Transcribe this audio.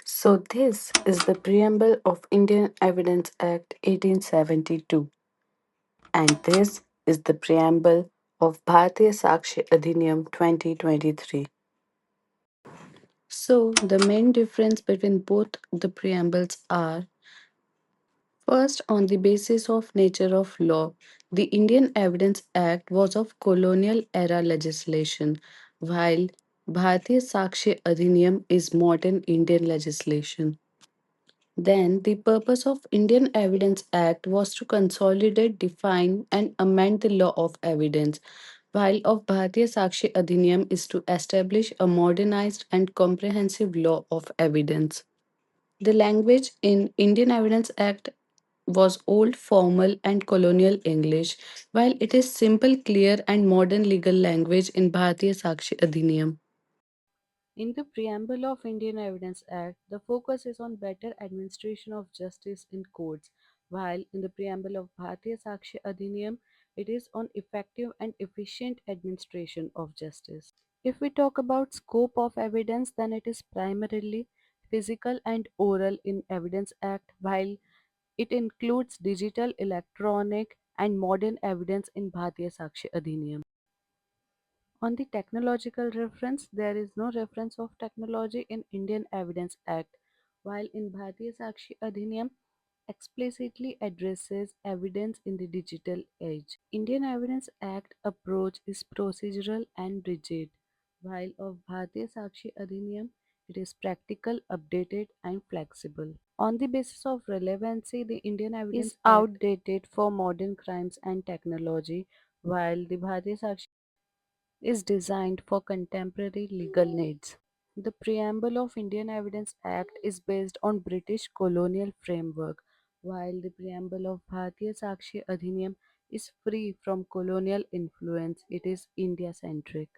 So, this is the preamble of Indian Evidence Act 1872, and this is the preamble of Bharatiya Sakshi Adhiniyam 2023. So, the main difference between both the preambles are first, on the basis of nature of law, the Indian Evidence Act was of colonial era legislation, while Bharatiya Sakshi Adhiniyam is modern Indian legislation. Then, the purpose of Indian Evidence Act was to consolidate, define, and amend the law of evidence, while of Bharatiya Sakshi Adhiniyam is to establish a modernized and comprehensive law of evidence. The language in Indian Evidence Act was old formal and colonial English, while it is simple, clear, and modern legal language in Bharatiya Sakshi Adhiniyam. In the preamble of Indian Evidence Act, the focus is on better administration of justice in courts, while in the preamble of Bharatiya Sakshi Adhiniyam, it is on effective and efficient administration of justice. If we talk about scope of evidence, then it is primarily physical and oral in Evidence Act, while it includes digital, electronic, and modern evidence in Bharatiya Sakshi Adhiniyam. On the technological reference, there is no reference of technology in Indian Evidence Act, while in Bharatiya Sakshi Adhiniyam explicitly addresses evidence in the digital age. Indian Evidence Act approach is procedural and rigid, while of Bharatiya Sakshi Adhiniyam it is practical, updated, and flexible. On the basis of relevancy, the Indian Evidence is outdated for modern crimes and technology, while the Bharatiya Sakshi is designed for contemporary legal needs. The preamble of Indian Evidence Act is based on British colonial framework, while the preamble of Bharatiya Sakshi Adhiniyam is free from colonial influence. It is India centric.